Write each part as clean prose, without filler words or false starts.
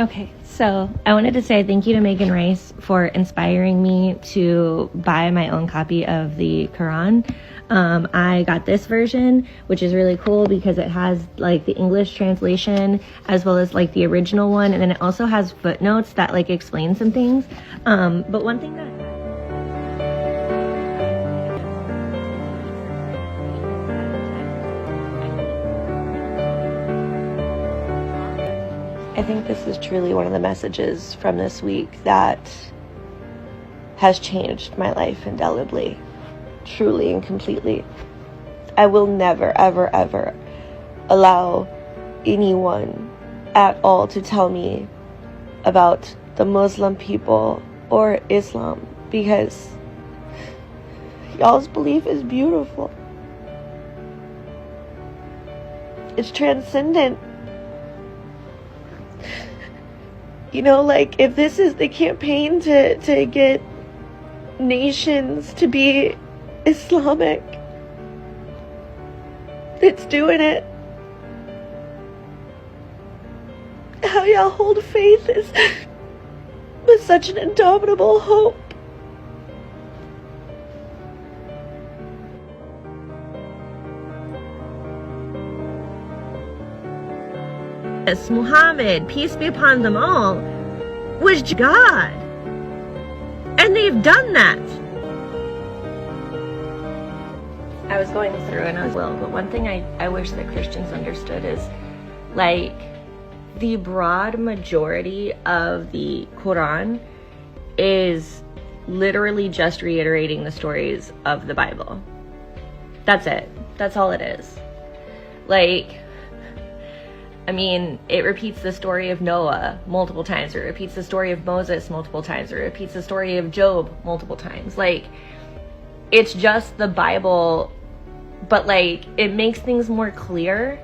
Okay, so I wanted to say thank you to Megan Rice for inspiring me to buy my own copy of the Quran. I got this version, which is really cool because it has like the English translation as well as like the original one, and then it also has footnotes that like explain some things. But one thing that I think this is truly one of the messages from this week that has changed my life indelibly, truly and completely. I will never, ever, ever allow anyone at all to tell me about the Muslim people or Islam, because y'all's belief is beautiful. It's transcendent. You know, like, if this is the campaign to get nations to be Islamic, it's doing it. How y'all hold faith is with such an indomitable hope. Muhammad, peace be upon them all, was God. And they've done that. I was going through and I was but one thing I wish that Christians understood is, like, the broad majority of the Quran is literally just reiterating the stories of the Bible. That's it. That's all it is. Like, I mean, it repeats the story of Noah multiple times. It repeats the story of Moses multiple times. It repeats the story of Job multiple times. Like, it's just the Bible, but, like, it makes things more clear.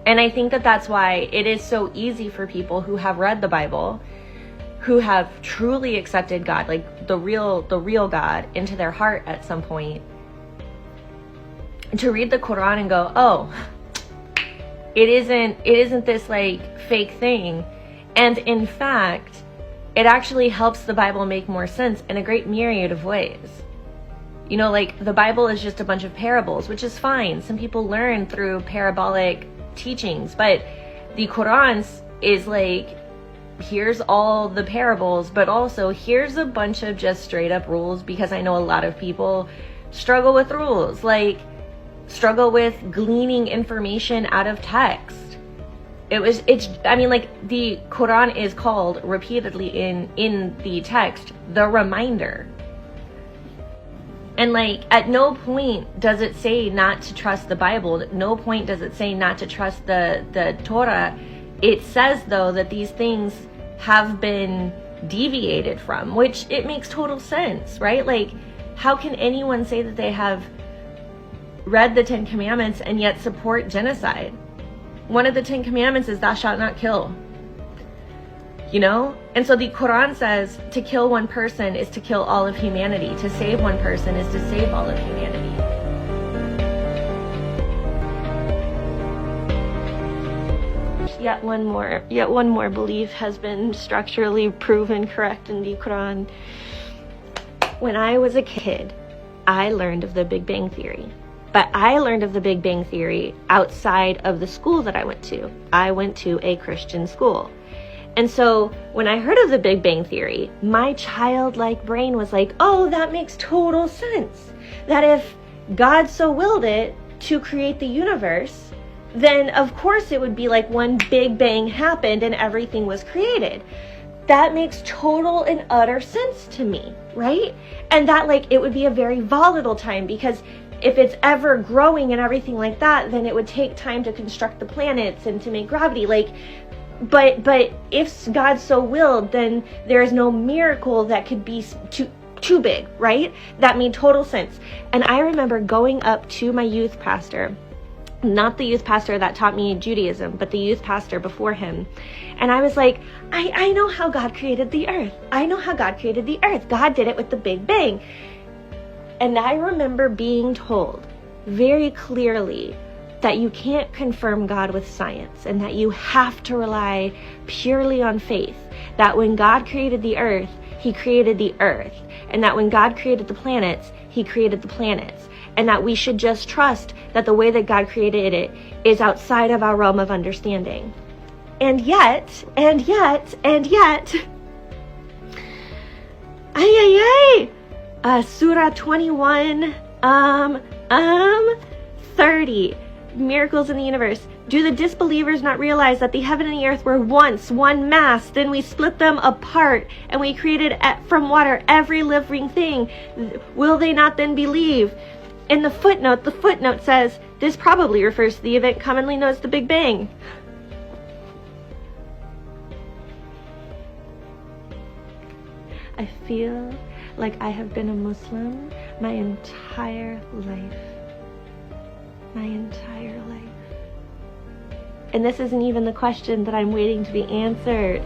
And I think that that's why it is so easy for people who have read the Bible, who have truly accepted God, like the real God, into their heart at some point, to read the Quran and go, oh, it isn't this like fake thing. And in fact, it actually helps the Bible make more sense in a great myriad of ways. You know, like, the Bible is just a bunch of parables, which is fine. Some people learn through parabolic teachings, but the Quran is like, here's all the parables, but also here's a bunch of just straight up rules, because I know a lot of people struggle with rules, like struggle with gleaning information out of text. I mean, like, the Quran is called repeatedly in the text the reminder. And, like, at no point does it say not to trust the Bible. At no point does it say not to trust the Torah. It says, though, that these things have been deviated from, which it makes total sense, right? Like, how can anyone say that they have read the 10 Commandments and yet support genocide? One of the 10 Commandments is thou shalt not kill. You know? And so the Quran says to kill one person is to kill all of humanity. To save one person is to save all of humanity. Yet one more belief has been structurally proven correct in the Quran. When I was a kid, I learned of the Big Bang Theory. But I learned of the Big Bang Theory outside of the school that I went to. I went to a Christian school. And so when I heard of the Big Bang Theory, my childlike brain was like, oh, that makes total sense. That if God so willed it to create the universe, then of course it would be like one big bang happened and everything was created. That makes total and utter sense to me, right? And that, like, it would be a very volatile time, because if it's ever growing and everything like that, then it would take time to construct the planets and to make gravity. Like, but if God so willed, then there is no miracle that could be too big, right? That made total sense. And I remember going up to my youth pastor, not the youth pastor that taught me Judaism, but the youth pastor before him. And I was like, I know how God created the earth. I know how God created the earth. God did it with the Big Bang. And I remember being told very clearly that you can't confirm God with science, and that you have to rely purely on faith. That when God created the earth, he created the earth. And that when God created the planets, he created the planets. And that we should just trust that the way that God created it is outside of our realm of understanding. And yet, Surah 21, 30, miracles in the universe. Do the disbelievers not realize that the heaven and the earth were once one mass, then we split them apart, and we created from water every living thing? Will they not then believe? In the footnote says, this probably refers to the event commonly known as the Big Bang. I feel like I have been a Muslim my entire life. My entire life. And this isn't even the question that I'm waiting to be answered.